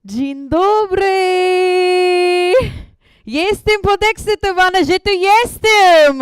Dzień dobry! Jestem podekscytowana, że tu jestem!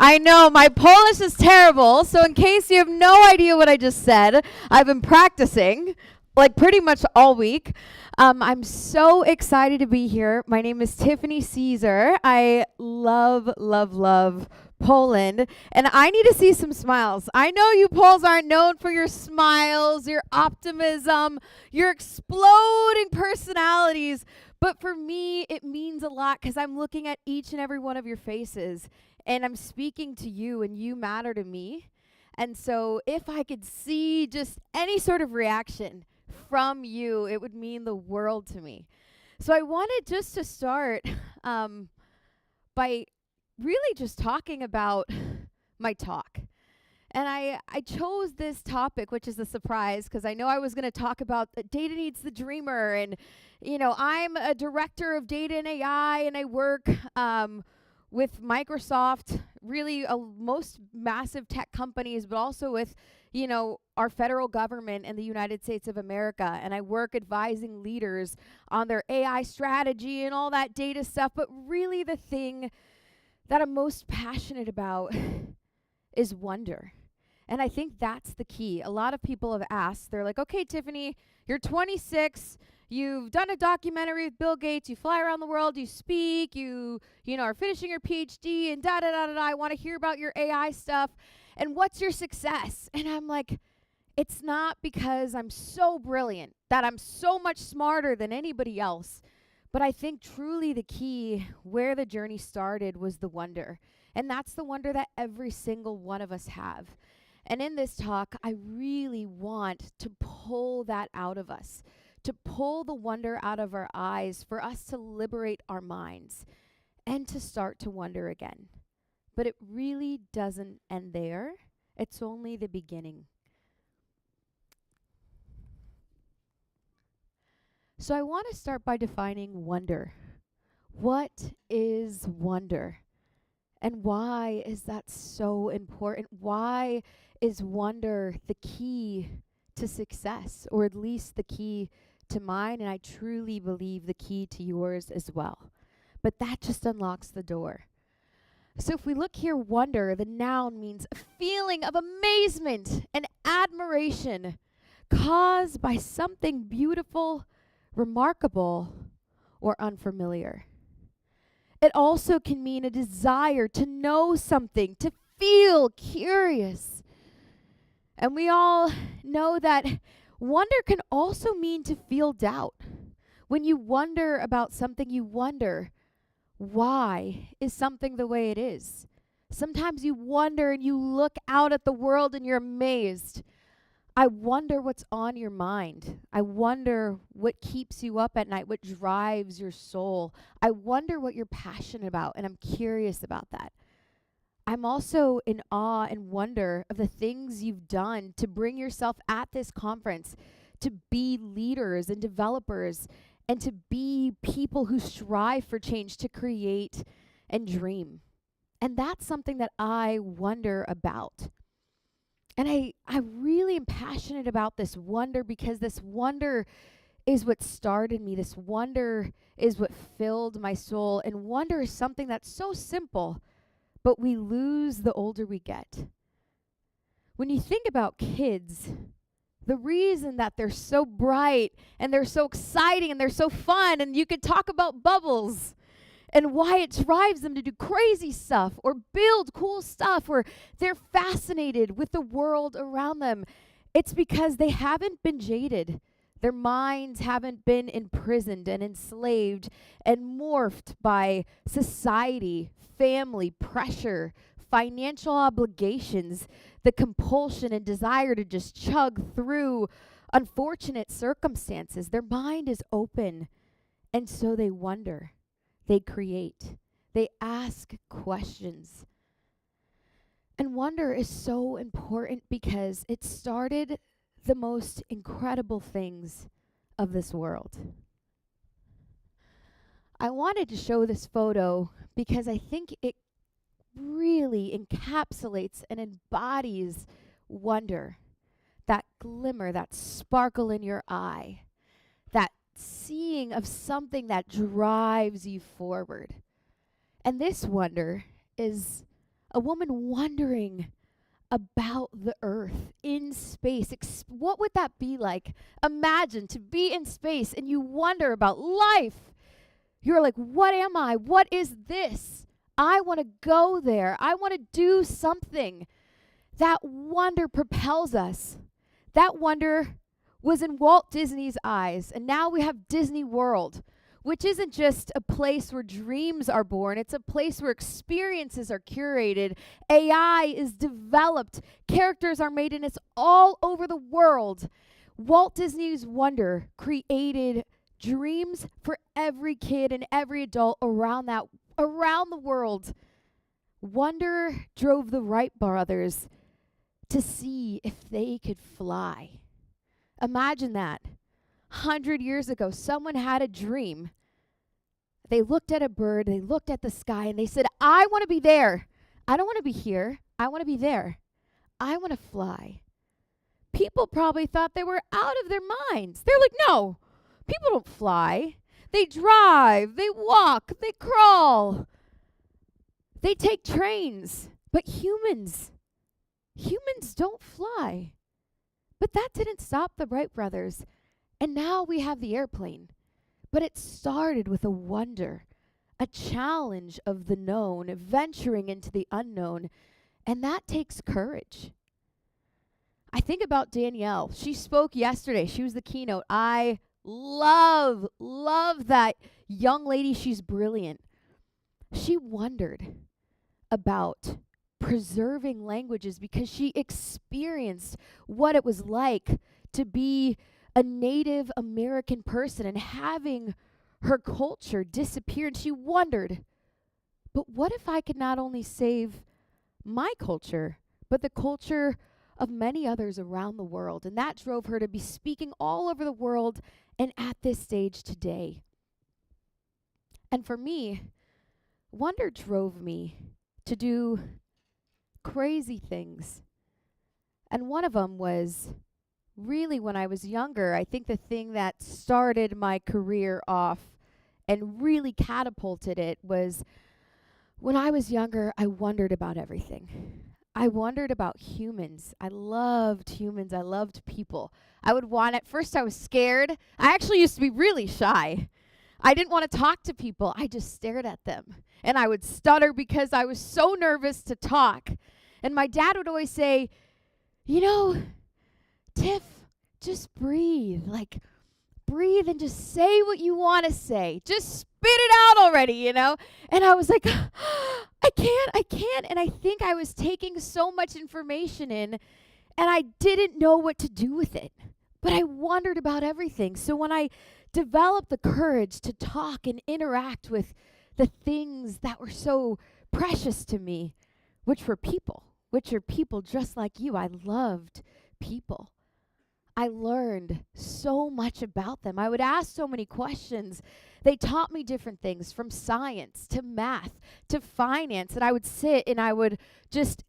I know, my Polish is terrible, so in case you have no idea what I just said, I've been practicing, like pretty much all week. I'm so excited to be here. My name is Tiffany Ceasor. I love, love, love Poland, and I need to see some smiles. I know you Poles aren't known for your smiles, your optimism, your exploding personalities, but for me, it means a lot because I'm looking at each and every one of your faces, and I'm speaking to you, and you matter to me. And so if I could see just any sort of reaction from you, it would mean the world to me. So I wanted just to start by really just talking about my talk. And I chose this topic, which is a surprise, because I know I was going to talk about data needs the dreamer. And, you know, I'm a director of data and AI, and I work with Microsoft, really most massive tech companies, but also with, you know, our federal government and the United States of America. And I work advising leaders on their AI strategy and all that data stuff. But really the thing that I'm most passionate about is wonder. And I think that's the key. A lot of people have asked, they're like, okay, Tiffany, you're 26, you've done a documentary with Bill Gates, you fly around the world, you speak, you know, are finishing your PhD and da-da-da-da-da, I want to hear about your AI stuff, and what's your success? And I'm like, it's not because I'm so brilliant, that I'm so much smarter than anybody else, but I think truly the key, where the journey started, was the wonder. And that's the wonder that every single one of us have. And in this talk, I really want to pull that out of us, to pull the wonder out of our eyes, for us to liberate our minds and to start to wonder again. But it really doesn't end there. It's only the beginning. So I want to start by defining wonder. What is wonder? And why is that so important? Why is wonder the key to success, or at least the key to mine? And I truly believe the key to yours as well. But that just unlocks the door. So if we look here, wonder, the noun, means a feeling of amazement and admiration caused by something beautiful, remarkable, or unfamiliar. It also can mean a desire to know something, to feel curious. And we all know that wonder can also mean to feel doubt. When you wonder about something, you wonder, why is something the way it is? Sometimes you wonder and you look out at the world and you're amazed. I wonder what's on your mind. I wonder what keeps you up at night, what drives your soul. I wonder what you're passionate about, and I'm curious about that. I'm also in awe and wonder of the things you've done to bring yourself at this conference, to be leaders and developers, and to be people who strive for change, to create and dream. And that's something that I wonder about. And I really am passionate about this wonder, because this wonder is what started me. This wonder is what filled my soul. And wonder is something that's so simple, but we lose the older we get. When you think about kids, the reason that they're so bright and they're so exciting and they're so fun, and you could talk about bubbles, and why it drives them to do crazy stuff or build cool stuff, or they're fascinated with the world around them. It's because they haven't been jaded. Their minds haven't been imprisoned and enslaved and morphed by society, family, pressure, financial obligations, the compulsion and desire to just chug through unfortunate circumstances. Their mind is open, and so they wonder. They create. They ask questions. And wonder is so important because it started the most incredible things of this world. I wanted to show this photo because I think it really encapsulates and embodies wonder. That glimmer, that sparkle in your eye, that seeing of something that drives you forward. And this wonder is a woman wondering about the earth in space. What would that be like? Imagine to be in space and you wonder about life. You're like, what am I? What is this? I want to go there. I want to do something. That wonder propels us. That wonder was in Walt Disney's eyes, and now we have Disney World, which isn't just a place where dreams are born. It's a place where experiences are curated. AI is developed. Characters are made, and it's all over the world. Walt Disney's wonder created dreams for every kid and every adult around the world. Wonder drove the Wright brothers to see if they could fly. Imagine that. 100 years ago, someone had a dream. They looked at a bird, they looked at the sky, and they said, I want to be there. I don't want to be here. I want to be there. I want to fly. People probably thought they were out of their minds. They're like, no, people don't fly. They drive, they walk, they crawl. They take trains. But humans don't fly. But that didn't stop the Wright brothers. And now we have the airplane. But it started with a wonder, a challenge of the known, venturing into the unknown. And that takes courage. I think about Danielle. She spoke yesterday. She was the keynote. I love that young lady. She's brilliant. She wondered about preserving languages because she experienced what it was like to be a Native American person and having her culture disappear. And she wondered, but what if I could not only save my culture, but the culture of many others around the world? And that drove her to be speaking all over the world and at this stage today. And for me, wonder drove me to do crazy things. And one of them was really when I was younger. I think the thing that started my career off and really catapulted it was when I was younger, I wondered about everything. I wondered about humans. I loved humans. I loved people. At first I was scared. I actually used to be really shy. I didn't want to talk to people. I just stared at them. And I would stutter because I was so nervous to talk. And my dad would always say, Tiff, just breathe. Like, breathe and just say what you want to say. Just spit it out already, And I was like, I can't. And I think I was taking so much information in, and I didn't know what to do with it. But I wondered about everything. So when I developed the courage to talk and interact with the things that were so precious to me, which are people just like you. I loved people. I learned so much about them. I would ask so many questions. They taught me different things, from science to math to finance. And I would sit and I would just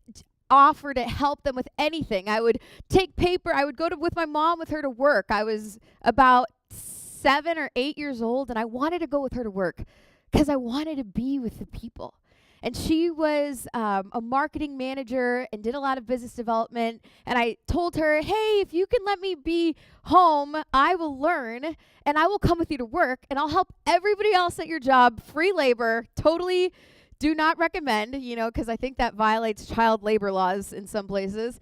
offer to help them with anything. I would take paper. I would go with my mom with her to work. I was about 7 or 8 years old, and I wanted to go with her to work because I wanted to be with the people. And she was a marketing manager and did a lot of business development. And I told her, hey, if you can let me be home, I will learn and I will come with you to work and I'll help everybody else at your job. Free labor, totally do not recommend, because I think that violates child labor laws in some places.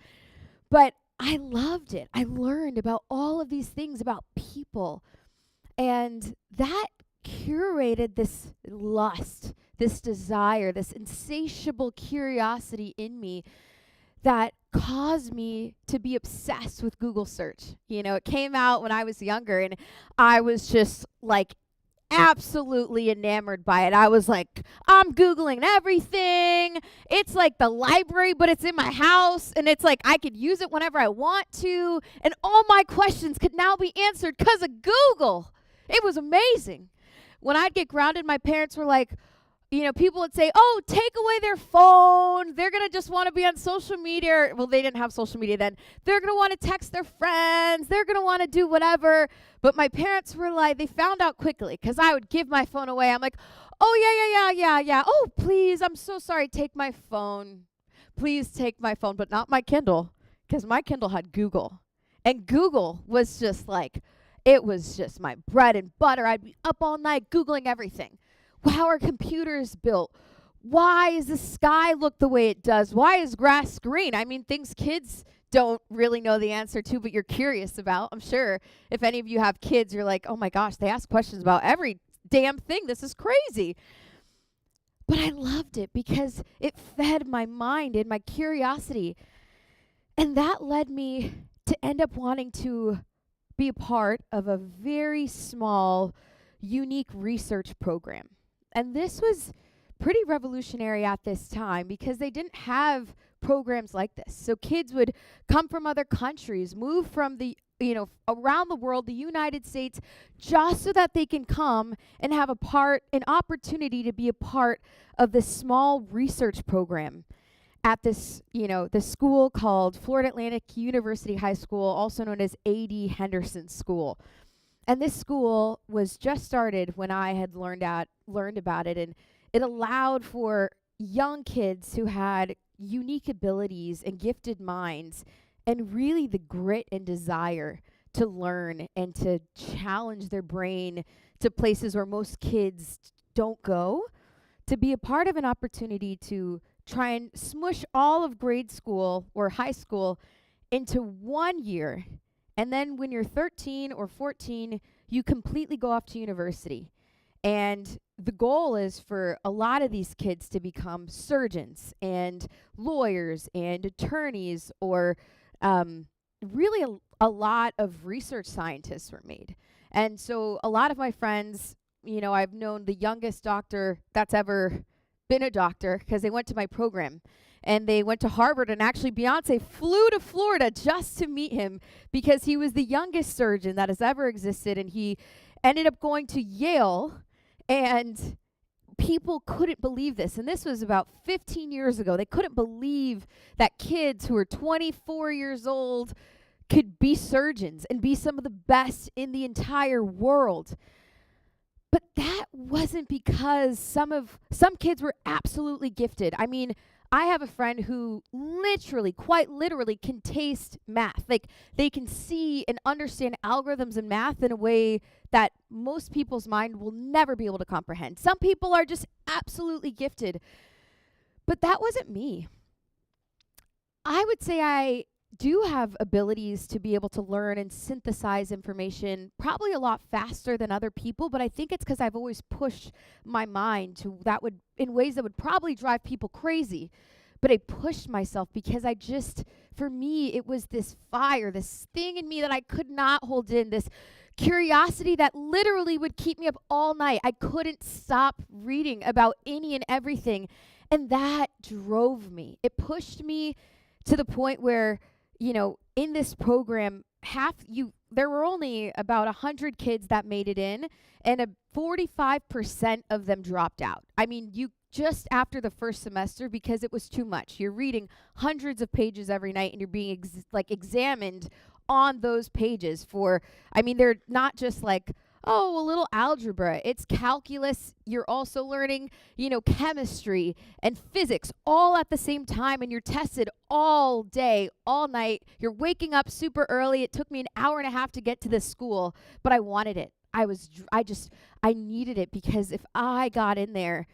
But I loved it. I learned about all of these things about people. And that curated this lust, this desire, this insatiable curiosity in me that caused me to be obsessed with Google search. It came out when I was younger, and I was just like absolutely enamored by it. I was like, I'm Googling everything. It's like the library, but it's in my house, and it's like I could use it whenever I want to, and all my questions could now be answered because of Google. It was amazing. When I'd get grounded, my parents were like, people would say, oh, take away their phone. They're going to just want to be on social media. Well, they didn't have social media then. They're going to want to text their friends. They're going to want to do whatever. But my parents were like, they found out quickly because I would give my phone away. I'm like, oh, yeah. Oh, please, I'm so sorry. Take my phone. Please take my phone, but not my Kindle, because my Kindle had Google. And Google was just like, it was just my bread and butter. I'd be up all night Googling everything. How are computers built? Why does the sky look the way it does? Why is grass green? I mean, things kids don't really know the answer to, but you're curious about. I'm sure if any of you have kids, you're like, oh my gosh, they ask questions about every damn thing. This is crazy. But I loved it because it fed my mind and my curiosity. And that led me to end up wanting to be a part of a very small, unique research program. And this was pretty revolutionary at this time because they didn't have programs like this. So kids would come from other countries, move from around the world, the United States, just so that they can come and have an opportunity to be a part of this small research program at this school called Florida Atlantic University High School, also known as A.D. Henderson School. And this school was just started when I had learned about it, and it allowed for young kids who had unique abilities and gifted minds and really the grit and desire to learn and to challenge their brain to places where most kids don't go, to be a part of an opportunity to try and smush all of grade school or high school into 1 year. And then when you're 13 or 14, you completely go off to university. And the goal is for a lot of these kids to become surgeons and lawyers and attorneys, or really a lot of research scientists were made. And so a lot of my friends, I've known the youngest doctor that's ever been a doctor because they went to my program. And they went to Harvard, and actually Beyonce flew to Florida just to meet him because he was the youngest surgeon that has ever existed. And he ended up going to Yale, and people couldn't believe this. And this was about 15 years ago. They couldn't believe that kids who were 24 years old could be surgeons and be some of the best in the entire world. But that wasn't because some kids were absolutely gifted. I mean, I have a friend who quite literally can taste math. Like, they can see and understand algorithms in math in a way that most people's mind will never be able to comprehend. Some people are just absolutely gifted. But that wasn't me. I would say I do have abilities to be able to learn and synthesize information probably a lot faster than other people, but I think it's because I've always pushed my mind in ways that would probably drive people crazy. But I pushed myself because for me, it was this fire, this thing in me that I could not hold in, this curiosity that literally would keep me up all night. I couldn't stop reading about any and everything, and that drove me. It pushed me to the point where, in this program, there were only about 100 kids that made it in, and 45% of them dropped out. I mean, just after the first semester, because it was too much. You're reading hundreds of pages every night, and you're being examined on those pages they're not just like, oh, a little algebra. It's calculus. You're also learning, chemistry and physics all at the same time, and you're tested all day, all night. You're waking up super early. It took me an hour and a half to get to this school, but I wanted it. I needed it because if I got in there,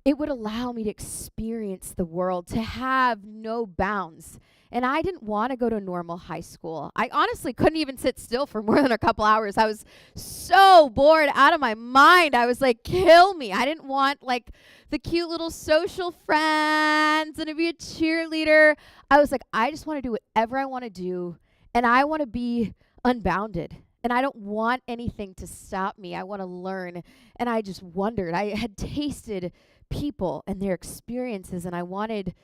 it would allow me to experience the world, to have no bounds. And I didn't want to go to normal high school. I honestly couldn't even sit still for more than a couple hours. I was so bored out of my mind. I was like, kill me. I didn't want the cute little social friends and to be a cheerleader. I was like, I just want to do whatever I want to do, and I want to be unbounded. And I don't want anything to stop me. I want to learn. And I just wondered. I had tasted people and their experiences, and I wanted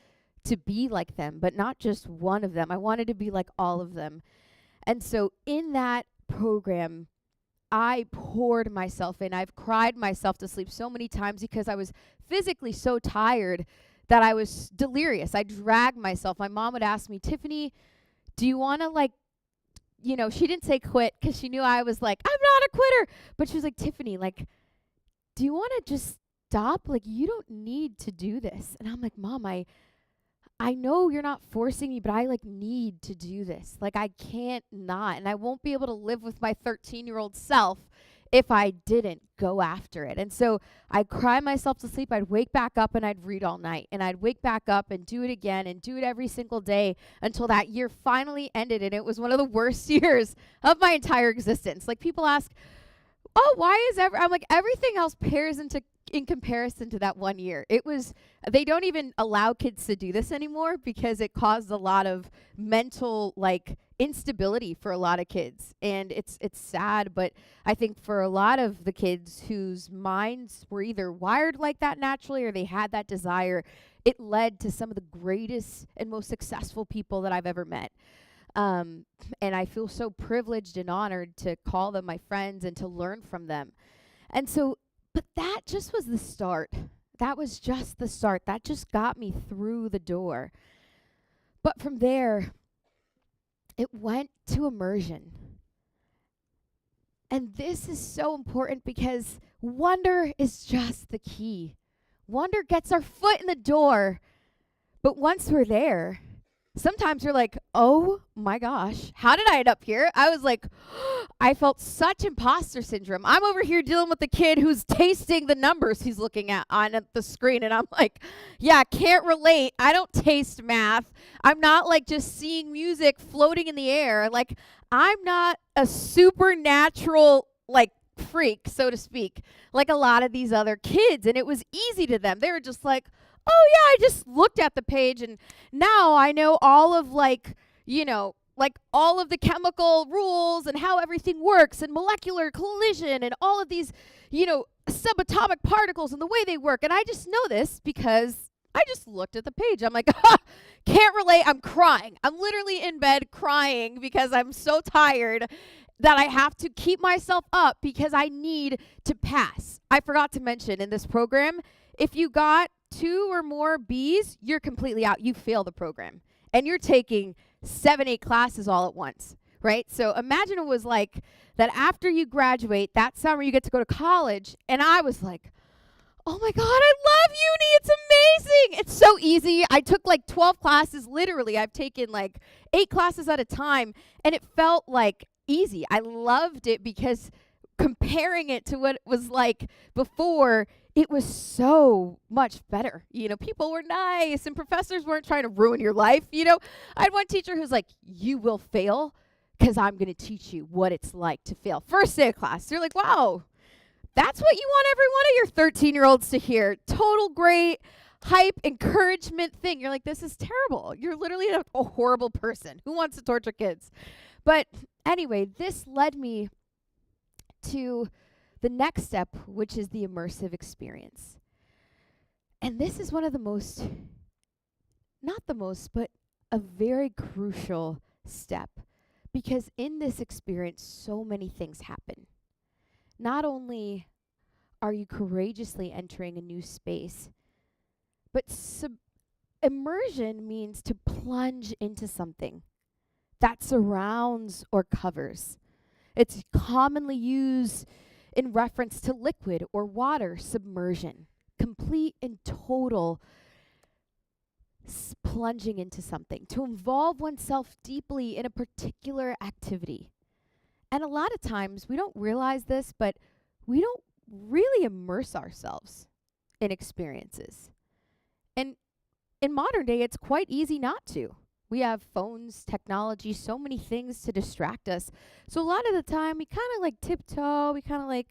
to be like them, but not just one of them. I wanted to be like all of them. And so in that program, I poured myself in. I've cried myself to sleep so many times because I was physically so tired that I was delirious. I dragged myself. My mom would ask me, Tiffany, do you want to she didn't say quit because she knew I was like, I'm not a quitter. But she was like, Tiffany, do you want to just stop? You don't need to do this. And I'm like, Mom, I know you're not forcing me, but I need to do this. I can't not. And I won't be able to live with my 13-year-old self if I didn't go after it. And so I'd cry myself to sleep. I'd wake back up and I'd read all night. And I'd wake back up and do it again and do it every single day until that year finally ended. And it was one of the worst years of my entire existence. People ask, oh, why is I'm like, everything else pairs in comparison to that 1 year. They don't even allow kids to do this anymore because it caused a lot of mental instability for a lot of kids. And it's sad, but I think for a lot of the kids whose minds were either wired like that naturally or they had that desire, it led to some of the greatest and most successful people that I've ever met. And I feel so privileged and honored to call them my friends and to learn from them. And so, but that just was the start. That was just the start. That just got me through the door. But from there, it went to immersion. And this is so important because wonder is just the key. Wonder gets our foot in the door. But once we're there, sometimes you're like, oh my gosh, how did I end up here? I was like, I felt such imposter syndrome. I'm over here dealing with the kid who's tasting the numbers he's looking at on the screen. And I'm like, yeah, can't relate. I don't taste math. I'm not just seeing music floating in the air. I'm not a supernatural freak, so to speak, like a lot of these other kids. And it was easy to them. They were just like, oh yeah, I just looked at the page and now I know all of all of the chemical rules and how everything works and molecular collision and all of these, subatomic particles and the way they work. And I just know this because I just looked at the page. I'm like, can't relate. I'm crying. I'm literally in bed crying because I'm so tired that I have to keep myself up because I need to pass. I forgot to mention in this program, if you got 2 or more B's, you're completely out. You fail the program. And you're taking 7, 8 classes all at once, right? So imagine it was like that after you graduate, that summer you get to go to college. And I was like, oh my God, I love uni. It's amazing. It's so easy. I took 12 classes. Literally, I've taken 8 classes at a time. And it felt easy. I loved it because comparing it to what it was like before, it was so much better. People were nice and professors weren't trying to ruin your life. I had one teacher who's like, you will fail because I'm going to teach you what it's like to fail. First day of class, you're like, wow, that's what you want every one of your 13-year-olds to hear. Total great hype, encouragement thing. You're like, this is terrible. You're literally a horrible person. Who wants to torture kids? But anyway, this led me to the next step, which is the immersive experience. And this is one of the most, not the most, but a very crucial step. Because in this experience, so many things happen. Not only are you courageously entering a new space, but immersion means to plunge into something that surrounds or covers. It's commonly used in reference to liquid or water submersion, complete and total plunging into something, to involve oneself deeply in a particular activity. And a lot of times we don't realize this, but we don't really immerse ourselves in experiences. And in modern day, it's quite easy not to. We have phones, technology, so many things to distract us. So a lot of the time, we kind of tiptoe. We kind of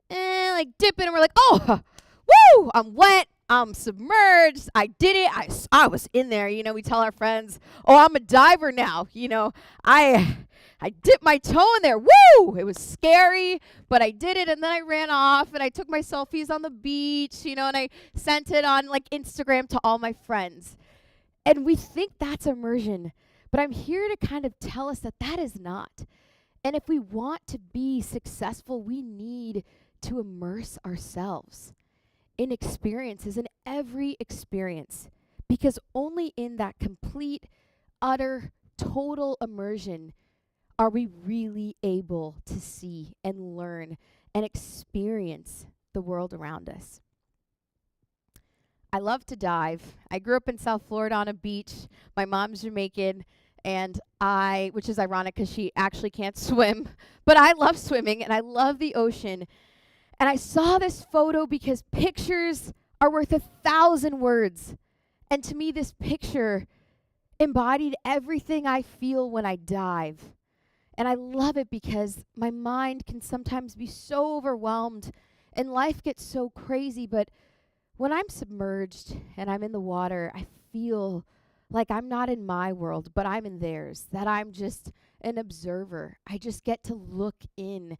dip in, and we're like, oh, woo, I'm wet. I'm submerged. I did it. I was in there. We tell our friends, oh, I'm a diver now. I dipped my toe in there. Woo! It was scary, but I did it, and then I ran off, and I took my selfies on the beach, and I sent it on Instagram to all my friends. And we think that's immersion, but I'm here to kind of tell us that is not. And if we want to be successful, we need to immerse ourselves in experiences, in every experience, because only in that complete, utter, total immersion are we really able to see and learn and experience the world around us. I love to dive. I grew up in South Florida on a beach. My mom's Jamaican, and which is ironic because she actually can't swim, but I love swimming and I love the ocean. And I saw this photo because pictures are worth 1,000 words. And to me, this picture embodied everything I feel when I dive. And I love it because my mind can sometimes be so overwhelmed and life gets so crazy. But when I'm submerged and I'm in the water, I feel like I'm not in my world, but I'm in theirs, that I'm just an observer. I just get to look in.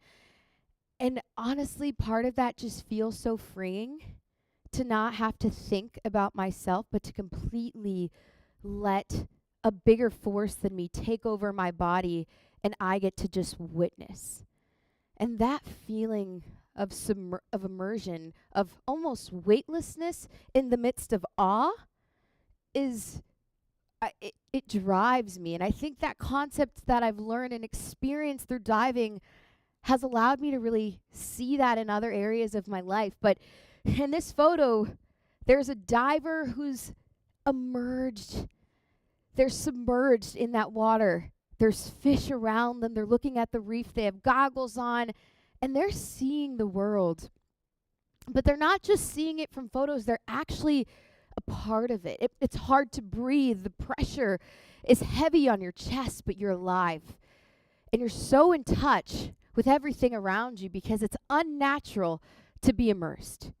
And honestly, part of that just feels so freeing to not have to think about myself, but to completely let a bigger force than me take over my body, and I get to just witness. And that feeling of immersion, of almost weightlessness in the midst of awe, it drives me. And I think that concept that I've learned and experienced through diving has allowed me to really see that in other areas of my life. But in this photo, there's a diver who's emerged. They're submerged in that water. There's fish around them. They're looking at the reef. They have goggles on, and they're seeing the world. But they're not just seeing it from photos. They're actually a part of it. It's hard to breathe. The pressure is heavy on your chest, but you're alive. And you're so in touch with everything around you because it's unnatural to be immersed.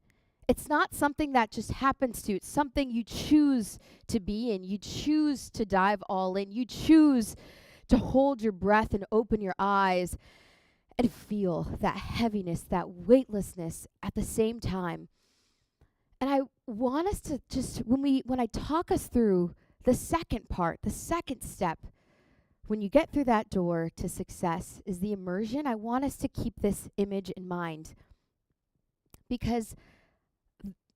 It's not something that just happens to you. It's something you choose to be in. You choose to dive all in. You choose to hold your breath and open your eyes and feel that heaviness, that weightlessness at the same time. And I want us to just, when I talk us through the second part, the second step, when you get through that door to success is the immersion. I want us to keep this image in mind because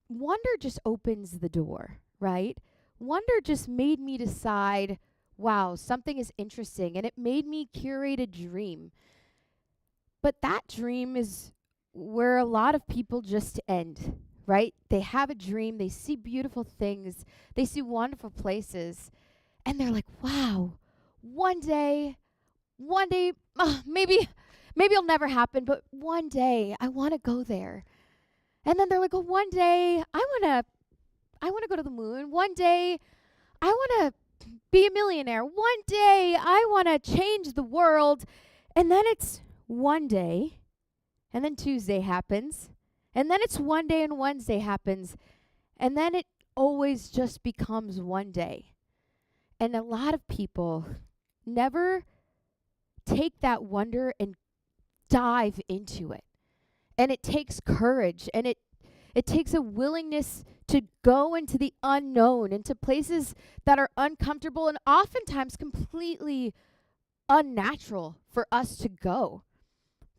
wonder just opens the door, right? Wonder just made me decide, wow, something is interesting, and it made me curate a dream. But that dream is where a lot of people just end, right? They have a dream, they see beautiful things, they see wonderful places, and they're like, wow, one day, maybe it'll never happen, but one day I want to go there. And then they're like, oh, one day I want to go to the moon. One day I want to be a millionaire. One day I want to change the world. And then it's one day, and then Tuesday happens, and then it's one day and Wednesday happens, and then it always just becomes one day. And a lot of people never take that wonder and dive into it. And it takes courage, and it takes a willingness to go into the unknown, into places that are uncomfortable and oftentimes completely unnatural for us to go.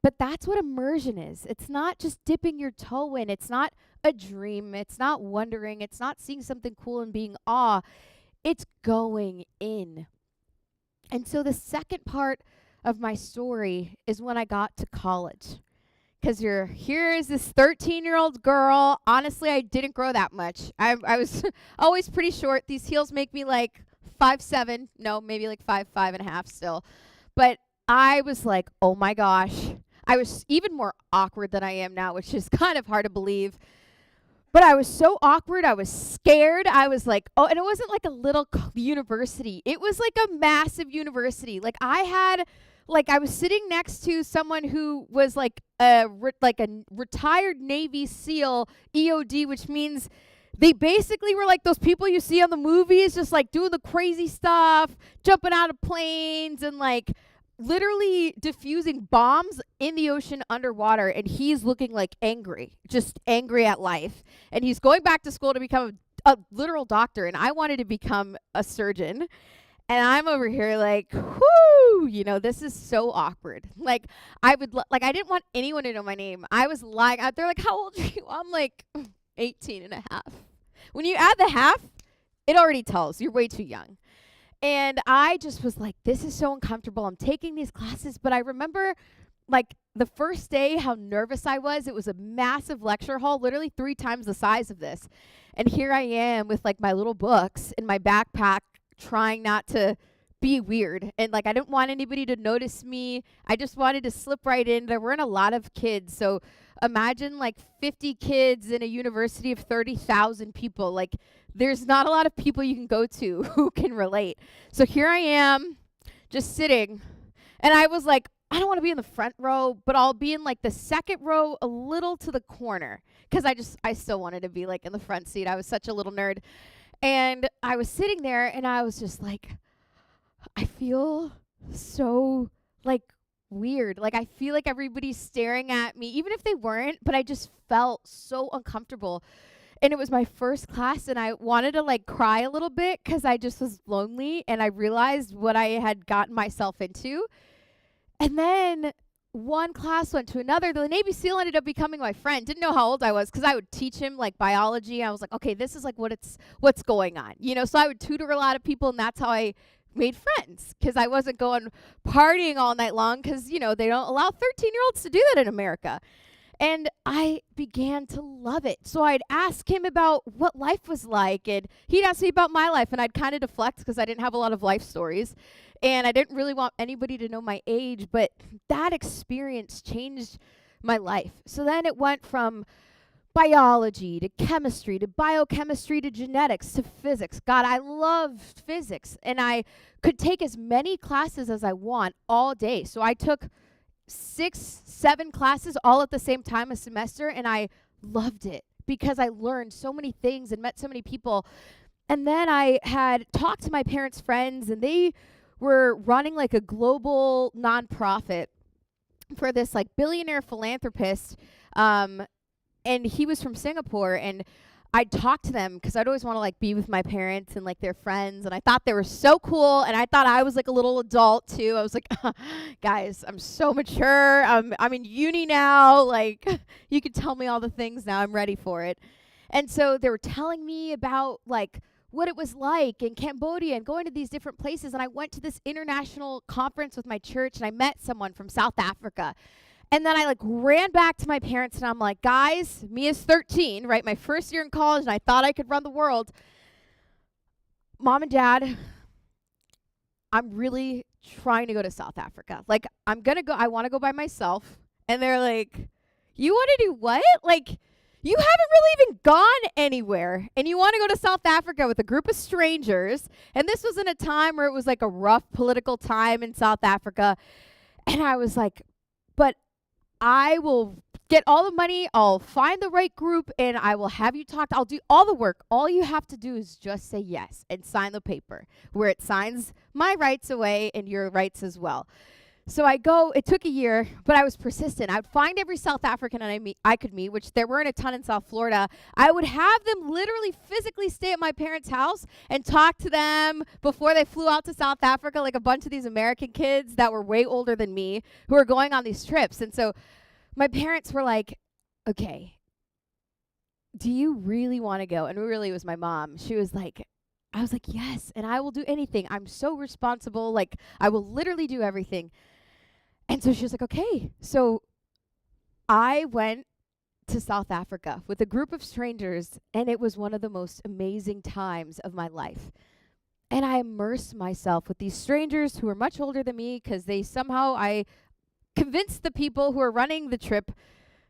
But that's what immersion is. It's not just dipping your toe in. It's not a dream. It's not wondering. It's not seeing something cool and being awe. It's going in. And so the second part of my story is when I got to college. Because here is this 13-year-old girl. Honestly, I didn't grow that much. I was always pretty short. These heels make me like 5'7". No, maybe like 5'5.5" still. But I was like, oh my gosh. I was even more awkward than I am now, which is kind of hard to believe. But I was so awkward. I was scared. I was like, oh, and it wasn't like a little university. It was like a massive university. Like I was sitting next to someone who was like a retired Navy SEAL EOD, which means they basically were like those people you see on the movies, just like doing the crazy stuff, jumping out of planes and like literally diffusing bombs in the ocean underwater. And he's looking like angry, just angry at life. And he's going back to school to become a literal doctor. And I wanted to become a surgeon. And I'm over here like, whoo, ooh, this is so awkward. Like, like, I didn't want anyone to know my name. I was lying out there, like, how old are you? I'm like 18 and a half. When you add the half, it already tells you're way too young. And I just was like, this is so uncomfortable. I'm taking these classes. But I remember, like, the first day, how nervous I was. It was a massive lecture hall, literally 3 times the size of this. And here I am with, like, my little books in my backpack, trying not to be weird. And, like, I didn't want anybody to notice me. I just wanted to slip right in. There weren't a lot of kids. So imagine, like, 50 kids in a university of 30,000 people. Like, there's not a lot of people you can go to who can relate. So here I am, just sitting. And I was like, I don't want to be in the front row, but I'll be in, like, the second row a little to the corner. Because I still wanted to be, like, in the front seat. I was such a little nerd. And I was sitting there, and I was just like, I feel so, like, weird. Like, I feel like everybody's staring at me, even if they weren't, but I just felt so uncomfortable. And it was my first class, and I wanted to, like, cry a little bit because I just was lonely, and I realized what I had gotten myself into. And then one class went to another. The Navy SEAL ended up becoming my friend. Didn't know how old I was because I would teach him, like, biology. I was like, okay, this is, like, what's going on. So I would tutor a lot of people, and that's how I made friends, because I wasn't going partying all night long because, they don't allow 13-year-olds to do that in America. And I began to love it. So I'd ask him about what life was like, and he'd ask me about my life, and I'd kind of deflect because I didn't have a lot of life stories, and I didn't really want anybody to know my age, but that experience changed my life. So then it went from biology to chemistry to biochemistry to genetics to physics. God, I loved physics, and I could take as many classes as I want all day. So I took 6, 7 classes all at the same time a semester, and I loved it because I learned so many things and met so many people. And then I had talked to my parents' friends, and they were running, like, a global nonprofit for this, like, billionaire philanthropist, and he was from Singapore, and I'd talk to them because I'd always want to, like, be with my parents and, like, their friends, and I thought they were so cool, and I thought I was, like, a little adult too. I was like, guys, I'm so mature. I'm in uni now. Like, you can tell me all the things now. I'm ready for it. And so they were telling me about, like, what it was like in Cambodia and going to these different places, and I went to this international conference with my church, and I met someone from South Africa. And then I, like, ran back to my parents, and I'm like, guys, me is 13, right? My first year in college, and I thought I could run the world. Mom and Dad, I'm really trying to go to South Africa. Like, I want to go by myself. And they're like, you want to do what? Like, you haven't really even gone anywhere, and you want to go to South Africa with a group of strangers. And this was in a time where it was, like, a rough political time in South Africa. And I was like, but I will get all the money, I'll find the right group, and I will have you talk. I'll do all the work. All you have to do is just say yes and sign the paper where it signs my rights away and your rights as well. So I go. It took a year, but I was persistent. I would find every South African I could meet, which there weren't a ton in South Florida. I would have them literally physically stay at my parents' house and talk to them before they flew out to South Africa, like a bunch of these American kids that were way older than me who were going on these trips. And so my parents were like, okay, do you really want to go? And really, it was my mom. She was like, I was like, yes, and I will do anything. I'm so responsible. Like, I will literally do everything. And so she was like, okay. So I went to South Africa with a group of strangers, and it was one of the most amazing times of my life. And I immersed myself with these strangers who were much older than me because I convinced the people who were running the trip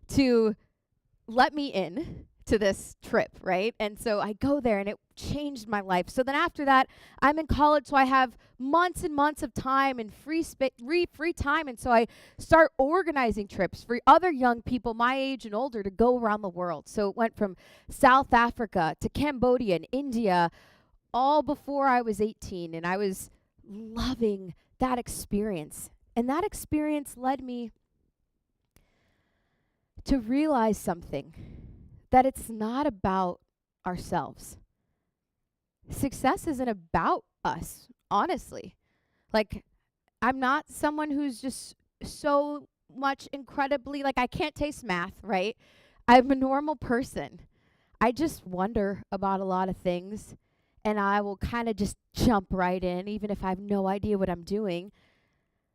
to let me in to this trip, right? And so I go there, and it changed my life. So then after that, I'm in college, so I have months and months of time and free time, and so I start organizing trips for other young people my age and older to go around the world. So it went from South Africa to Cambodia and India, all before I was 18, and I was loving that experience. And that experience led me to realize something, that it's not about ourselves. Success isn't about us, honestly. Like, I'm not someone who's just so much incredibly, like, I can't taste math, right? I'm a normal person. I just wonder about a lot of things, and I will kind of just jump right in, even if I have no idea what I'm doing.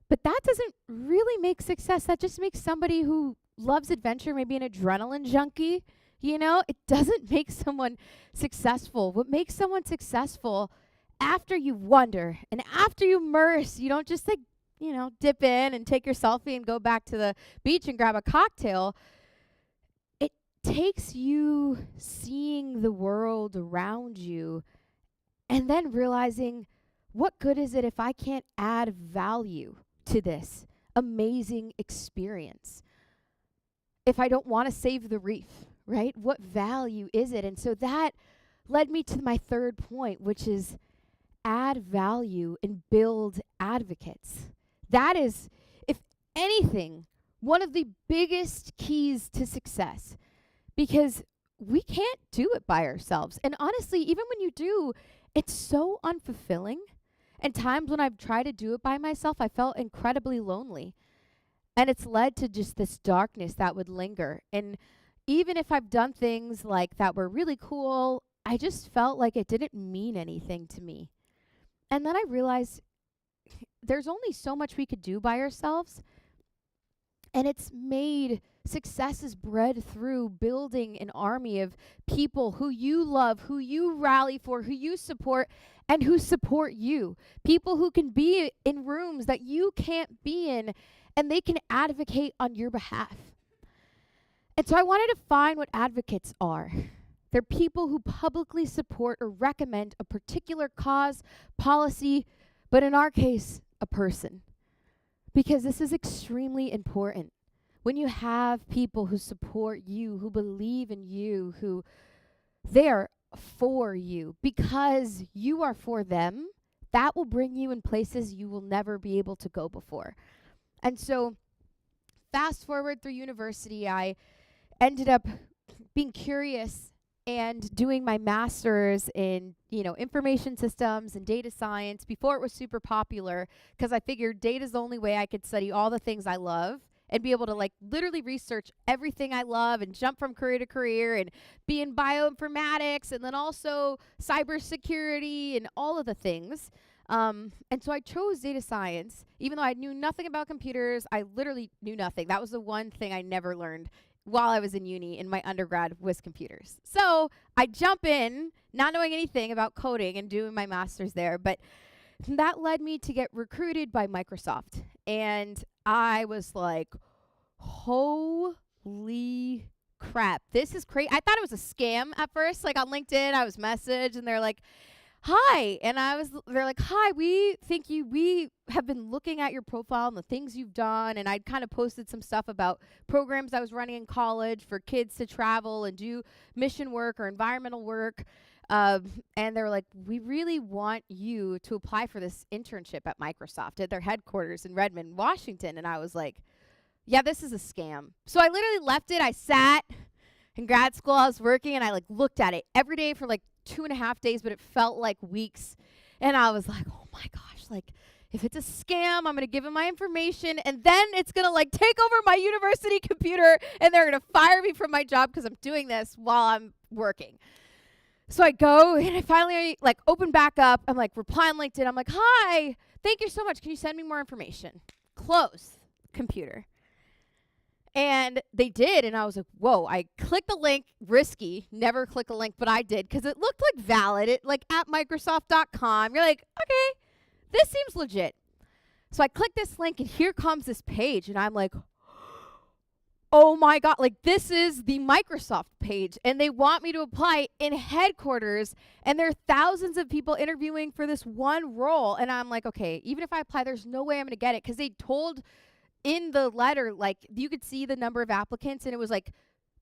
But that doesn't really make success. That just makes somebody who loves adventure, maybe an adrenaline junkie, it doesn't make someone successful. What makes someone successful after you wonder and after you immerse, you don't just dip in and take your selfie and go back to the beach and grab a cocktail. It takes you seeing the world around you and then realizing, what good is it if I can't add value to this amazing experience? If I don't want to save the reef, right? What value is it? And so that led me to my third point, which is add value and build advocates. That is, if anything, one of the biggest keys to success, because we can't do it by ourselves. And honestly, even when you do, it's so unfulfilling. And times when I've tried to do it by myself, I felt incredibly lonely. And it's led to just this darkness that would linger. And even if I've done things like that were really cool, I just felt like it didn't mean anything to me. And then I realized there's only so much we could do by ourselves. And it's made success is bred through building an army of people who you love, who you rally for, who you support, and who support you. People who can be in rooms that you can't be in, and they can advocate on your behalf. And so I wanted to find what advocates are. They're people who publicly support or recommend a particular cause, policy, but in our case, a person. Because this is extremely important. When you have people who support you, who believe in you, who they're for you because you are for them, that will bring you in places you will never be able to go before. And so fast forward through university, I ended up being curious and doing my master's in, information systems and data science before it was super popular, because I figured data is the only way I could study all the things I love and be able to literally research everything I love and jump from career to career and be in bioinformatics and then also cybersecurity and all of the things. And so I chose data science, even though I knew nothing about computers. I literally knew nothing. That was the one thing I never learned while I was in uni in my undergrad was computers. So I jump in, not knowing anything about coding and doing my master's there, but that led me to get recruited by Microsoft. And I was like, holy crap, this is crazy. I thought it was a scam at first. On LinkedIn, I was messaged and they're like, hi. And they're like, hi, we have been looking at your profile and the things you've done. And I'd kind of posted some stuff about programs I was running in college for kids to travel and do mission work or environmental work. And they were like, we really want you to apply for this internship at Microsoft at their headquarters in Redmond, Washington. And I was like, yeah, this is a scam. So I literally left it. I sat in grad school. I was working and I looked at it every day for 2.5 days, but it felt like weeks. And I was like, oh my gosh, if it's a scam, I'm going to give them my information and then it's going to take over my university computer and they're going to fire me from my job because I'm doing this while I'm working. So I go and I finally open back up. I'm reply on LinkedIn. I'm like, hi, thank you so much. Can you send me more information? Close computer. And they did. And I was like, whoa, I clicked the link, risky, never click a link, but I did because it looked valid. It at Microsoft.com. You're like, okay, this seems legit. So I click this link and here comes this page. And I'm like, oh my God, this is the Microsoft page and they want me to apply in headquarters and there are thousands of people interviewing for this one role. And I'm like, okay, even if I apply, there's no way I'm going to get it because they told in the letter, you could see the number of applicants and it was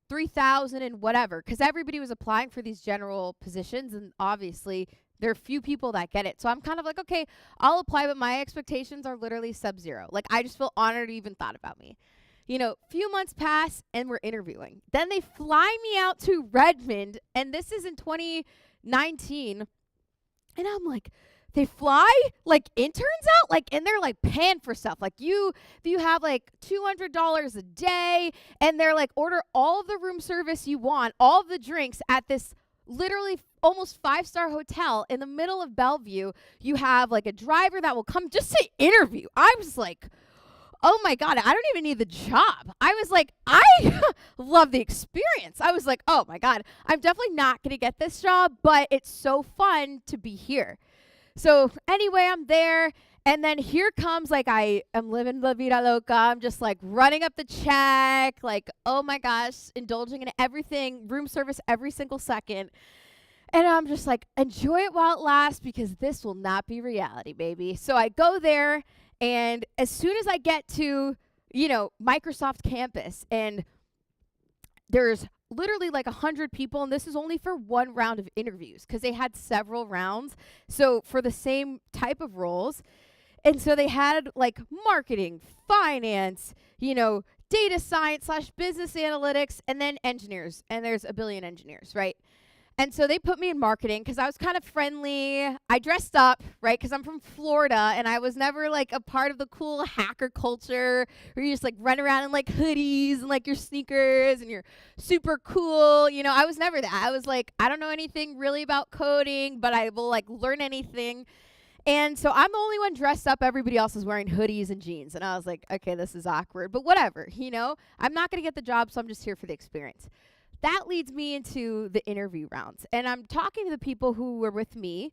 3,000 and whatever because everybody was applying for these general positions and obviously there are few people that get it. So I'm kind of okay, I'll apply, but my expectations are literally sub-zero. I just feel honored you even thought about me. Few months pass and we're interviewing. Then they fly me out to Redmond, and this is in 2019. And I'm like, they fly like interns out, like, and they're like paying for stuff. Like you have like $200 a day, and they're like, order all of the room service you want, all of the drinks at this literally almost 5-star hotel in the middle of Bellevue. You have like a driver that will come just to interview. I was like, oh my God, I don't even need the job. I was like, I love the experience. I was like, oh my God, I'm definitely not going to get this job, but it's so fun to be here. So anyway, I'm there. And then here comes, like, I am living la vida loca. I'm just like running up the check, like, oh my gosh, indulging in everything, room service every single second. And I'm just like, enjoy it while it lasts, because this will not be reality, baby. So I go there, and as soon as I get to, Microsoft campus, and there's literally like 100 people, and this is only for one round of interviews because they had several rounds. So for the same type of roles. And so they had like marketing, finance, data science / business analytics, and then engineers. And there's a billion engineers, right? And so they put me in marketing because I was kind of friendly. I dressed up, right? Because I'm from Florida, and I was never like a part of the cool hacker culture where you just like run around in like hoodies and like your sneakers and you're super cool. I was never that. I was like, I don't know anything really about coding, but I will like learn anything. And so I'm the only one dressed up. Everybody else is wearing hoodies and jeans. And I was like, okay, this is awkward, but whatever, I'm not going to get the job, so I'm just here for the experience. That leads me into the interview rounds. And I'm talking to the people who were with me,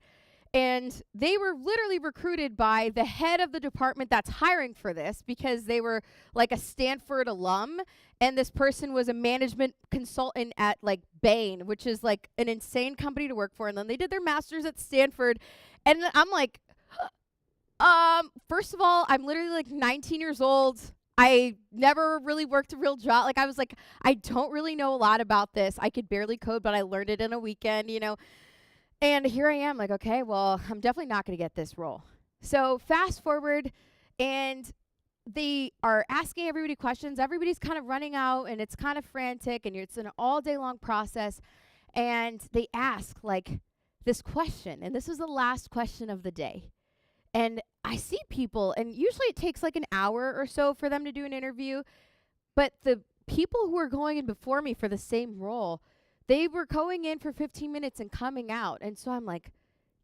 and they were literally recruited by the head of the department that's hiring for this, because they were like a Stanford alum, and this person was a management consultant at like Bain, which is like an insane company to work for. And then they did their master's at Stanford. And I'm like, first of all, I'm literally like 19 years old. I never really worked a real job. Like, I was like, I don't really know a lot about this. I could barely code, but I learned it in a weekend, And here I am, like, okay, well, I'm definitely not going to get this role. So fast forward, and they are asking everybody questions. Everybody's kind of running out, and it's kind of frantic, and it's an all-day long process. And they ask, like, this question, and this is the last question of the day. And I see people, and usually it takes like an hour or so for them to do an interview, but the people who were going in before me for the same role, they were going in for 15 minutes and coming out. And so I'm like,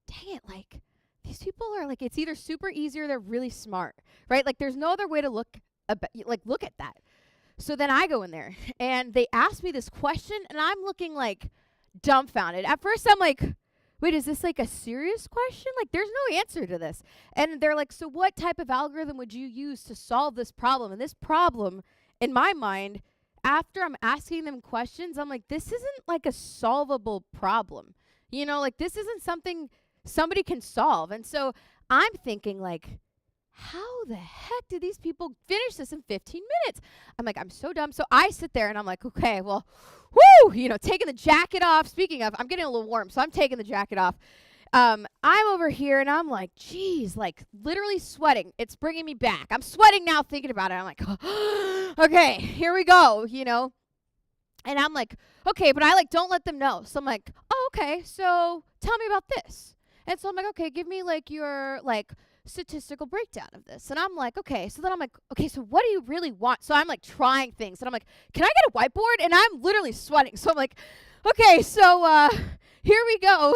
dang it, like, these people are like, it's either super easy or they're really smart, right? Like, there's no other way to look at that. So then I go in there, and they ask me this question, and I'm looking like dumbfounded. At first I'm like, wait, is this like a serious question? Like, there's no answer to this. And they're like, so what type of algorithm would you use to solve this problem? And this problem, in my mind, after I'm asking them questions, I'm like, this isn't like a solvable problem. Like, this isn't something somebody can solve. And so I'm thinking, like, how the heck did these people finish this in 15 minutes? I'm like, I'm so dumb. So I sit there, and I'm like, okay, well, whoo, taking the jacket off. Speaking of, I'm getting a little warm, so I'm taking the jacket off. I'm over here, and I'm like, geez, like, literally sweating. It's bringing me back. I'm sweating now thinking about it. I'm like, okay, here we go, And I'm like, okay, but I, like, don't let them know. So I'm like, oh, okay, so tell me about this. And so I'm like, okay, give me, like, your, like, statistical breakdown of this. And I'm like, okay. So then I'm like, okay, so what do you really want? So I'm like trying things, and I'm like, can I get a whiteboard? And I'm literally sweating. So I'm like, okay, so here we go.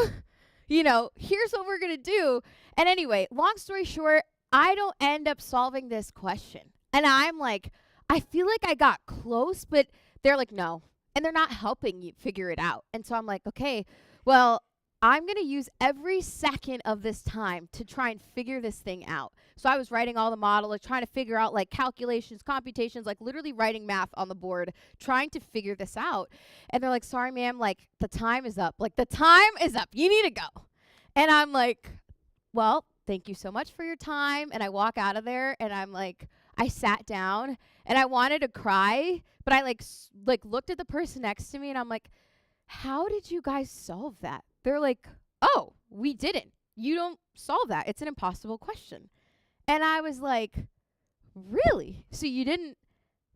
Here's what we're gonna do. And anyway, long story short, I don't end up solving this question. And I'm like, I feel like I got close, but they're like, no. And they're not helping you figure it out. And so I'm like, okay, well, I'm going to use every second of this time to try and figure this thing out. So I was writing all the model, like trying to figure out like calculations, computations, like literally writing math on the board, trying to figure this out. And they're like, sorry, ma'am, like the time is up. Like, the time is up. You need to go. And I'm like, well, thank you so much for your time. And I walk out of there, and I'm like, I sat down, and I wanted to cry, but I like looked at the person next to me, and I'm like, how did you guys solve that? They're like, oh, we didn't. You don't solve that. It's an impossible question. And I was like, really? So you didn't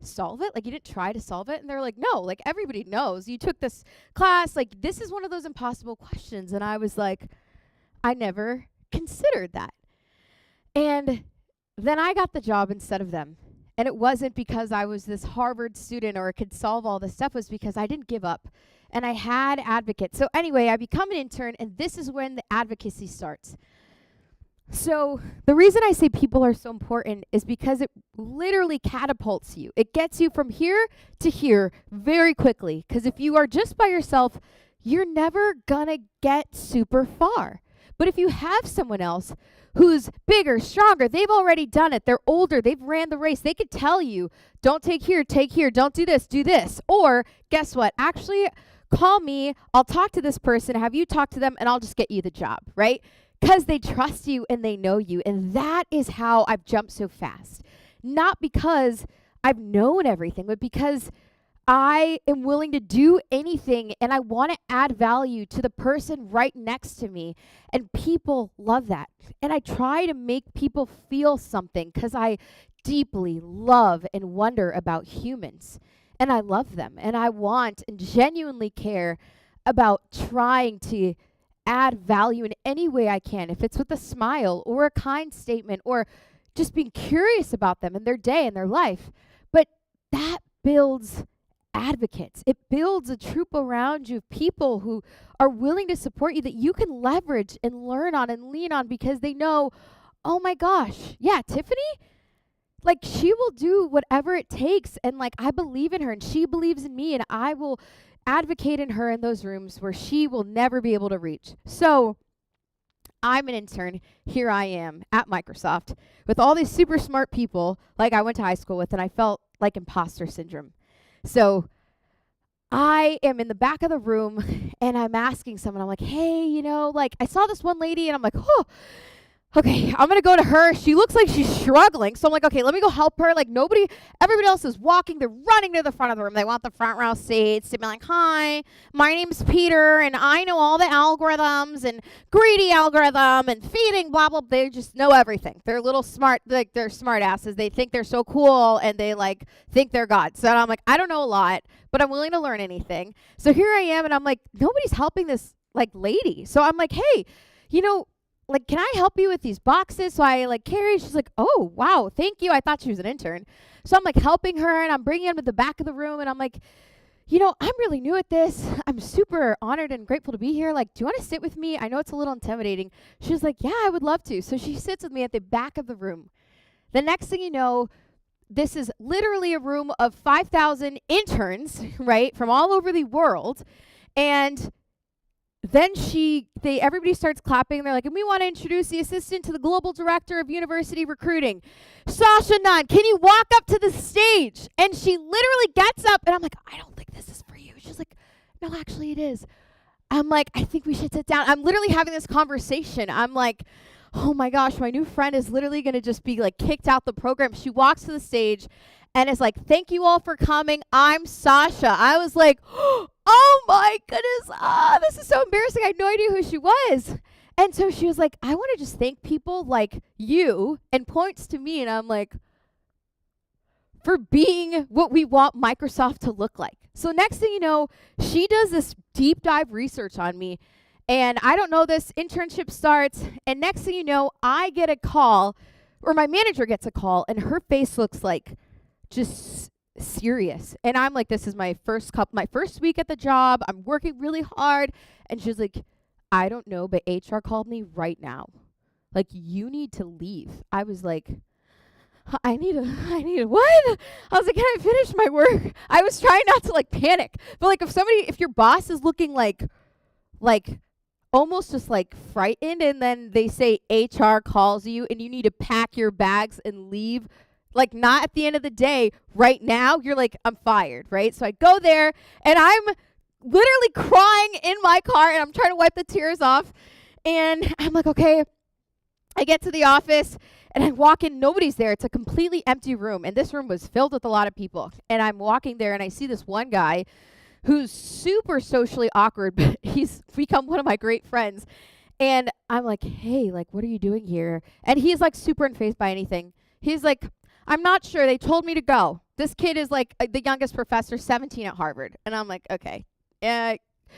solve it? Like, you didn't try to solve it? And they're like, no, like, everybody knows. You took this class. Like, this is one of those impossible questions. And I was like, I never considered that. And then I got the job instead of them. And it wasn't because I was this Harvard student or could solve all this stuff. It was because I didn't give up. And I had advocates. So anyway, I become an intern, and this is when the advocacy starts. So the reason I say people are so important is because it literally catapults you. It gets you from here to here very quickly. Because if you are just by yourself, you're never gonna get super far. But if you have someone else who's bigger, stronger, they've already done it, they're older, they've ran the race, they could tell you, don't take here, don't do this, do this. Or guess what? Actually, call me, I'll talk to this person, have you talk to them, and I'll just get you the job, right? Because they trust you and they know you. And that is how I've jumped so fast. Not because I've known everything, but because I am willing to do anything and I want to add value to the person right next to me. And people love that. And I try to make people feel something because I deeply love and wonder about humans. And I love them. And I want and genuinely care about trying to add value in any way I can, if it's with a smile or a kind statement or just being curious about them and their day and their life. But that builds advocates. It builds a troop around you of people who are willing to support you that you can leverage and learn on and lean on because they know, oh my gosh, yeah, Tiffany, like she will do whatever it takes. And like I believe in her and she believes in me and I will advocate in her in those rooms where she will never be able to reach. So I'm an intern. Here I am at Microsoft with all these super smart people like I went to high school with, and I felt like imposter syndrome. So I am in the back of the room and I'm asking someone, I'm like, hey, like I saw this one lady and I'm like, oh, okay, I'm going to go to her. She looks like she's struggling. So I'm like, okay, let me go help her. Like everybody else is walking. They're running to the front of the room. They want the front row seats to be like, hi, my name's Peter, and I know all the algorithms and greedy algorithm and feeding, blah, blah. They just know everything. They're little smart, like they're smart asses. They think they're so cool and they like think they're God. So I'm like, I don't know a lot, but I'm willing to learn anything. So here I am and I'm like, nobody's helping this like lady. So I'm like, hey, like, can I help you with these boxes? So I like carry, she's like, oh, wow, thank you. I thought she was an intern. So I'm like helping her and I'm bringing her to the back of the room and I'm like, I'm really new at this. I'm super honored and grateful to be here. Like, do you want to sit with me? I know it's a little intimidating. She's like, yeah, I would love to. So she sits with me at the back of the room. The next thing you know, this is literally a room of 5,000 interns, right, from all over the world. And then everybody starts clapping. They're like, and we want to introduce the assistant to the global director of university recruiting, Sasha Nunn. Can you walk up to the stage? And she literally gets up, and I'm like, I don't think this is for you. She's like, no, actually it is. I'm like, I think we should sit down. I'm literally having this conversation. I'm like, oh my gosh, my new friend is literally going to just be like kicked out the program. She walks to the stage and is like, thank you all for coming. I'm Sasha. I was like, oh my goodness, this is so embarrassing. I had no idea who she was. And so she was like, I want to just thank people like you, and points to me. And I'm like, for being what we want Microsoft to look like. So next thing you know, she does this deep dive research on me. And I don't know, this internship starts. And next thing you know, I get a call, or my manager gets a call, and her face looks like just serious. And I'm like, this is my first week at the job. I'm working really hard. And she's like, I don't know, but HR called me right now. Like, you need to leave. I was like, I need a what? I was like, can I finish my work? I was trying not to like panic. But like if your boss is looking like almost just like frightened, and then they say HR calls you and you need to pack your bags and leave, like not at the end of the day, right now, you're like, I'm fired, right? So I go there and I'm literally crying in my car and I'm trying to wipe the tears off. And I'm like, okay. I get to the office and I walk in, nobody's there. It's a completely empty room. And this room was filled with a lot of people. And I'm walking there and I see this one guy who's super socially awkward, but he's become one of my great friends. And I'm like, hey, like, what are you doing here? And he's like super unfazed by anything. He's like, I'm not sure. They told me to go. This kid is like the youngest professor, 17 at Harvard. And I'm like, okay,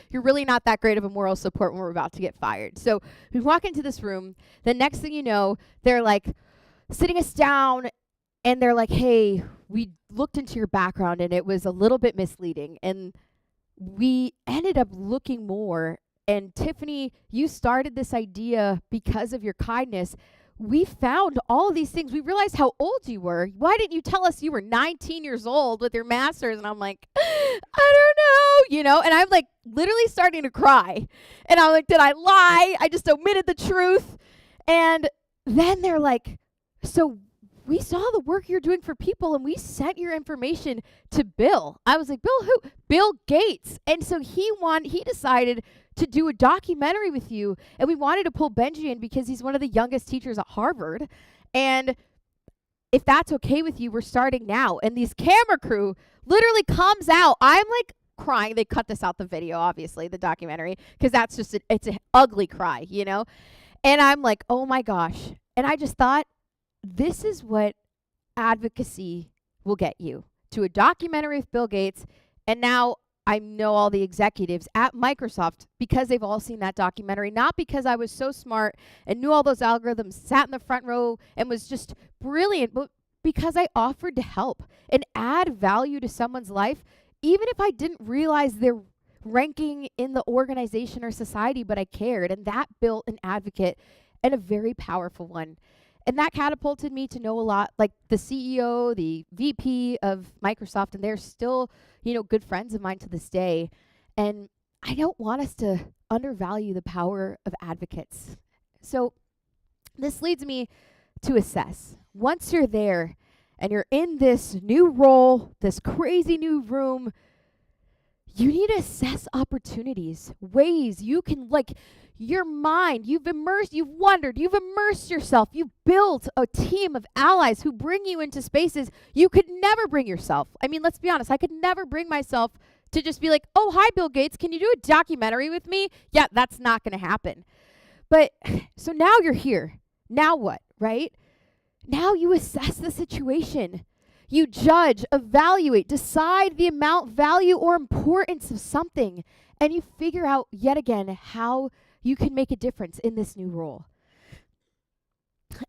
you're really not that great of a moral support when we're about to get fired. So we walk into this room. The next thing you know, they're like sitting us down and they're like, hey, we looked into your background and it was a little bit misleading. And we ended up looking more. And Tiffany, you started this idea because of your kindness. We found all of these things. We realized how old you were. Why didn't you tell us you were 19 years old with your master's? And I'm like, I don't know, and I'm like literally starting to cry. And I'm like, did I lie? I just omitted the truth. And then they're like, so we saw the work you're doing for people and we sent your information to Bill. I was like, Bill who? Bill Gates. And so he decided to do a documentary with you, and we wanted to pull Benji in because he's one of the youngest teachers at Harvard. And if that's okay with you, we're starting now. And these camera crew literally comes out. I'm like crying. They cut this out the video, obviously, the documentary, because that's just it's an ugly cry, And I'm like, oh my gosh. And I just thought, this is what advocacy will get you, to a documentary with Bill Gates. And now I know all the executives at Microsoft because they've all seen that documentary, not because I was so smart and knew all those algorithms, sat in the front row and was just brilliant, but because I offered to help and add value to someone's life, even if I didn't realize their ranking in the organization or society, but I cared. And that built an advocate, and a very powerful one. And that catapulted me to know a lot, like the CEO, the VP of Microsoft, and they're still, good friends of mine to this day. And I don't want us to undervalue the power of advocates. So this leads me to assess. Once you're there and you're in this new role, this crazy new room, you need to assess opportunities, ways you can, your mind, you've wondered, you've immersed yourself, you've built a team of allies who bring you into spaces you could never bring yourself. I mean, let's be honest, I could never bring myself to just be like, oh, hi, Bill Gates, can you do a documentary with me? Yeah, that's not going to happen. But so now you're here. Now what, right? Now you assess the situation. You judge, evaluate, decide the amount, value, or importance of something, and you figure out yet again how you can make a difference in this new role.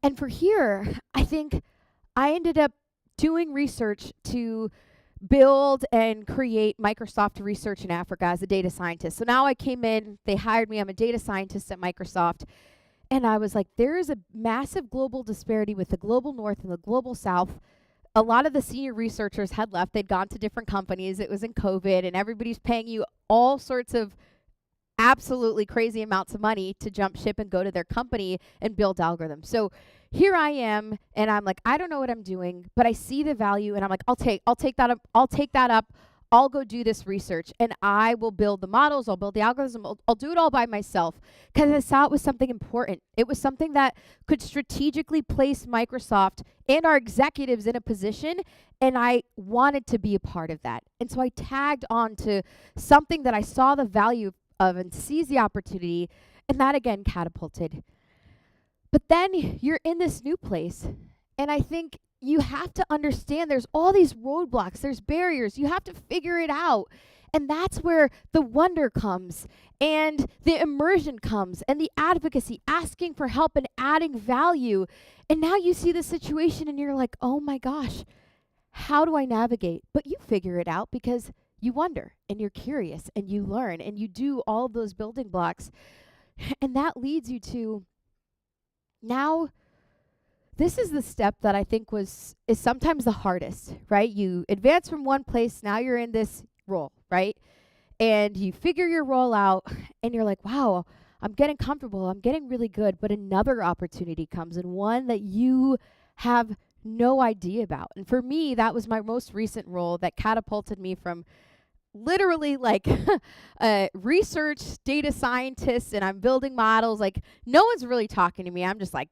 And for here, I think I ended up doing research to build and create Microsoft Research in Africa as a data scientist. So now I came in, they hired me, I'm a data scientist at Microsoft, and I was like, there is a massive global disparity with the global north and the global south. A lot of the senior researchers had left. They'd gone to different companies. It was in COVID, and everybody's paying you all sorts of absolutely crazy amounts of money to jump ship and go to their company and build algorithms. So here I am, and I'm like, I don't know what I'm doing, but I see the value, and I'm like, I'll take that up. I'll go do this research, and I will build the models. I'll build the algorithms. I'll do it all by myself because I saw it was something important. It was something that could strategically place Microsoft and our executives in a position, and I wanted to be a part of that. And so I tagged on to something that I saw the value of and seized the opportunity, and that again catapulted. But then you're in this new place, and I think you have to understand there's all these roadblocks, there's barriers, you have to figure it out. And that's where the wonder comes, and the immersion comes, and the advocacy, asking for help and adding value. And now you see the situation and you're like, oh my gosh, how do I navigate? But you figure it out because you wonder and you're curious and you learn and you do all of those building blocks. And that leads you to now. This is the step that I think is sometimes the hardest, right? You advance from one place, now you're in this role, right? And you figure your role out and you're like, wow, I'm getting comfortable, I'm getting really good, but another opportunity comes, and one that you have no idea about. And for me, that was my most recent role that catapulted me from literally like a research data scientist, and I'm building models. Like, no one's really talking to me. I'm just like,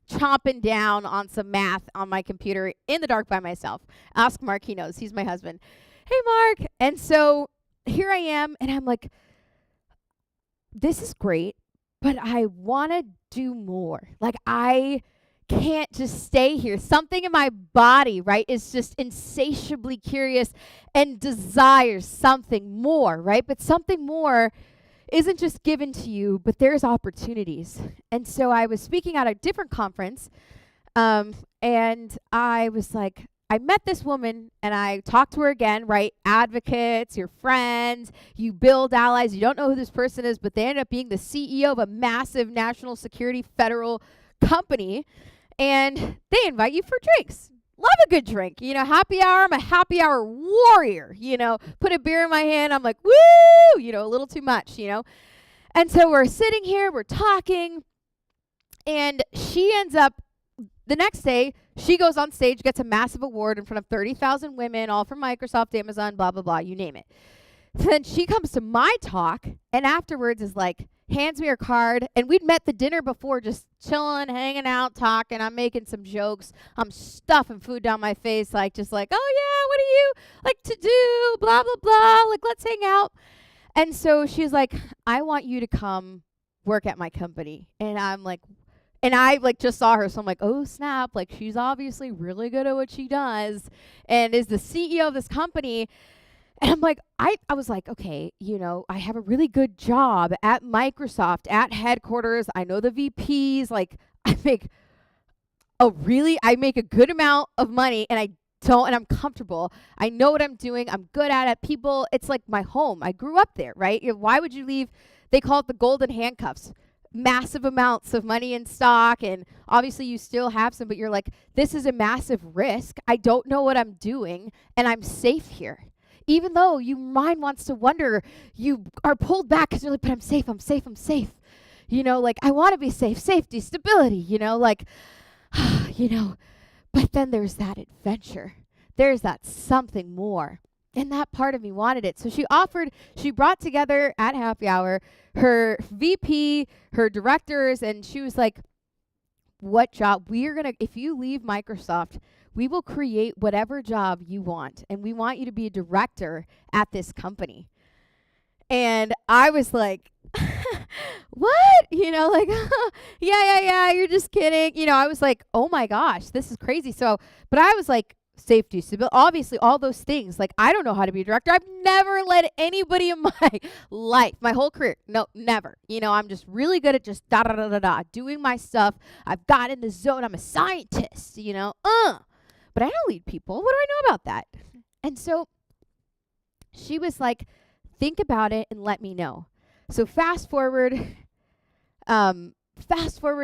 chomping down on some math on my computer in the dark by myself. Ask Mark, he knows. He's my husband. Hey, Mark. And so here I am, and I'm like, this is great, but I want to do more. Like, I can't just stay here. Something in my body, right, is just insatiably curious and desires something more, right? But something more isn't just given to you, but there's opportunities. And so I was speaking at a different conference, and I was like, I met this woman and I talked to her again, right? Advocates, your friends, you build allies. You don't know who this person is, but they end up being the CEO of a massive national security federal company. And they invite you for drinks. Love a good drink. Happy hour. I'm a happy hour warrior. Put a beer in my hand. I'm like, woo, a little too much, And so we're sitting here, we're talking, and she ends up, the next day, she goes on stage, gets a massive award in front of 30,000 women, all from Microsoft, Amazon, blah, blah, blah, you name it. Then she comes to my talk, and afterwards is like, hands me her card. And we'd met the dinner before, just chilling, hanging out, talking. I'm making some jokes. I'm stuffing food down my face, oh, yeah, what do you like to do? Blah, blah, blah. Like, let's hang out. And so she's like, I want you to come work at my company. And I'm like, and I just saw her, so I'm like, oh snap, she's obviously really good at what she does and is the CEO of this company. And I'm like, I was like, okay, I have a really good job at Microsoft, at headquarters. I know the VPs, I make a good amount of money, and I'm comfortable. I know what I'm doing. I'm good at it. People, it's like my home. I grew up there, right? Why would you leave? They call it the golden handcuffs. Massive amounts of money in stock, and obviously you still have some, but you're like, this is a massive risk. I don't know what I'm doing, and I'm safe here. Even though your mind wants to wonder, you are pulled back because you're like, but I'm safe, I'm safe, I'm safe. I want to be safe, safety, stability, but then there's that adventure. There's that something more. And that part of me wanted it. So she brought together at happy hour her VP, her directors, and she was like, what job? If you leave Microsoft, we will create whatever job you want. And we want you to be a director at this company. And I was like, what? Yeah, you're just kidding. I was like, oh my gosh, this is crazy. So, but I was like, safety, stability, obviously all those things. I don't know how to be a director. I've never led anybody in my life, my whole career. No, never. I'm just really good at just doing my stuff. I've got in the zone. I'm a scientist, but I don't lead people. What do I know about that? And so she was like, think about it and let me know. So fast forward,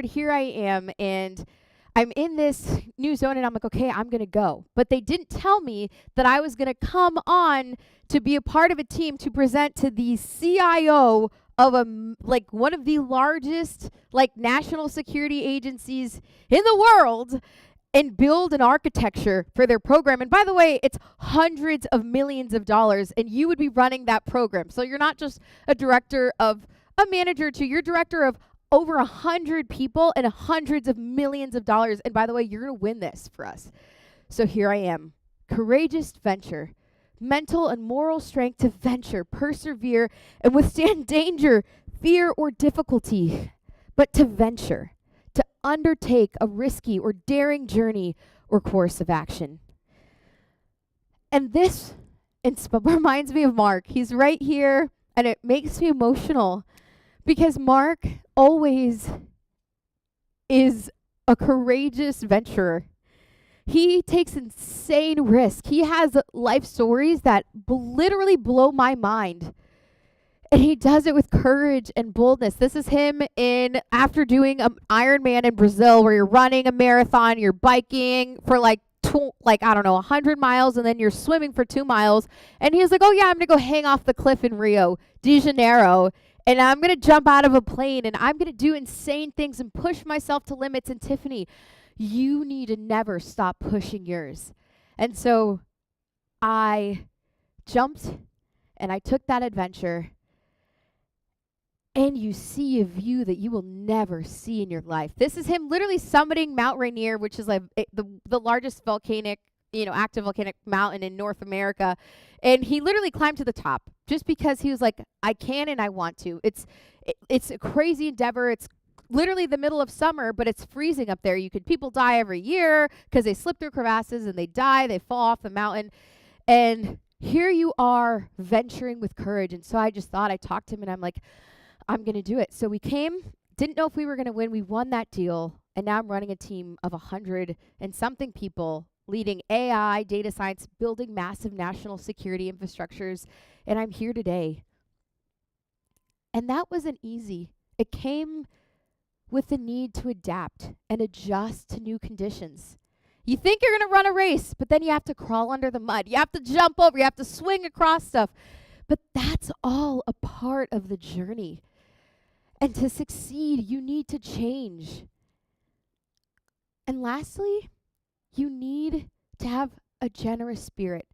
here I am, and I'm in this new zone, and I'm like, okay, I'm going to go. But they didn't tell me that I was going to come on to be a part of a team to present to the CIO of one of the largest national security agencies in the world and build an architecture for their program. And by the way, it's hundreds of millions of dollars, and you would be running that program. So you're not just a director of a manager to you're director of over 100 people and hundreds of millions of dollars. And by the way, you're going to win this for us. So here I am. Courageous venture. Mental and moral strength to venture, persevere, and withstand danger, fear, or difficulty. But to venture. To undertake a risky or daring journey or course of action. And this reminds me of Mark. He's right here, and it makes me emotional. Because Mark always is a courageous venturer. He takes insane risk. He has life stories that literally blow my mind. And he does it with courage and boldness. This is him after doing an Ironman in Brazil, where you're running a marathon, you're biking for 100 miles, and then you're swimming for 2 miles. And he was like, oh yeah, I'm going to go hang off the cliff in Rio de Janeiro. And I'm going to jump out of a plane, and I'm going to do insane things and push myself to limits. And Tiffany, you need to never stop pushing yours. And so I jumped, and I took that adventure, and you see a view that you will never see in your life. This is him literally summiting Mount Rainier, which is the largest volcanic, active volcanic mountain in North America. And he literally climbed to the top just because he was like, I can and I want to. It's a crazy endeavor. It's literally the middle of summer, but it's freezing up there. People die every year because they slip through crevasses and they die, they fall off the mountain. And here you are venturing with courage. And so I just thought, I talked to him and I'm like, I'm going to do it. So we came, didn't know if we were going to win. We won that deal. And now I'm running a team of 100 and something people leading AI, data science, building massive national security infrastructures. And I'm here today. And that wasn't easy. It came with the need to adapt and adjust to new conditions. You think you're going to run a race, but then you have to crawl under the mud. You have to jump over. You have to swing across stuff. But that's all a part of the journey. And to succeed, you need to change. And lastly, you need to have a generous spirit,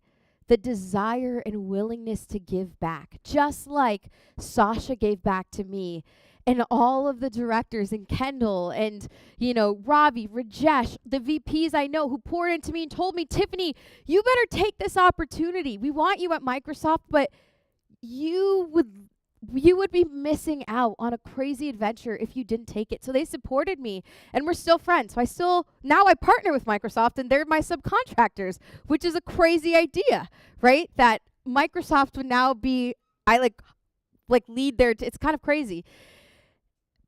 the desire and willingness to give back, just like Sasha gave back to me and all of the directors and Kendall and, Ravi, Rajesh, the VPs I know who poured into me and told me, Tiffany, you better take this opportunity. We want you at Microsoft, but you would be missing out on a crazy adventure if you didn't take it. So they supported me and we're still friends. So now I partner with Microsoft and they're my subcontractors, which is a crazy idea, right? That Microsoft would now be, I lead their, it's kind of crazy.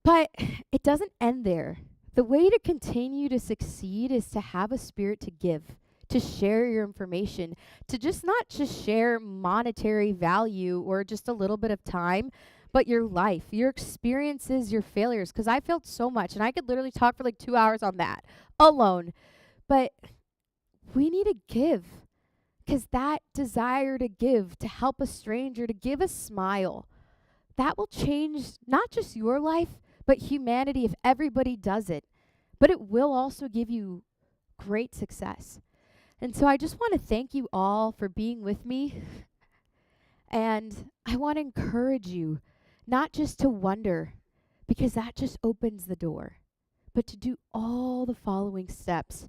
But it doesn't end there. The way to continue to succeed is to have a spirit to give, to share your information, to not just share monetary value or just a little bit of time, but your life, your experiences, your failures. Because I failed so much, and I could literally talk for 2 hours on that alone. But we need to give, because that desire to give, to help a stranger, to give a smile, that will change not just your life, but humanity if everybody does it. But it will also give you great success. And so I just want to thank you all for being with me. And I want to encourage you not just to wonder, because that just opens the door, but to do all the following steps.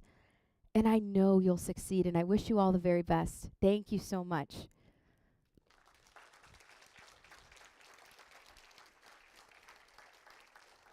And I know you'll succeed, and I wish you all the very best. Thank you so much.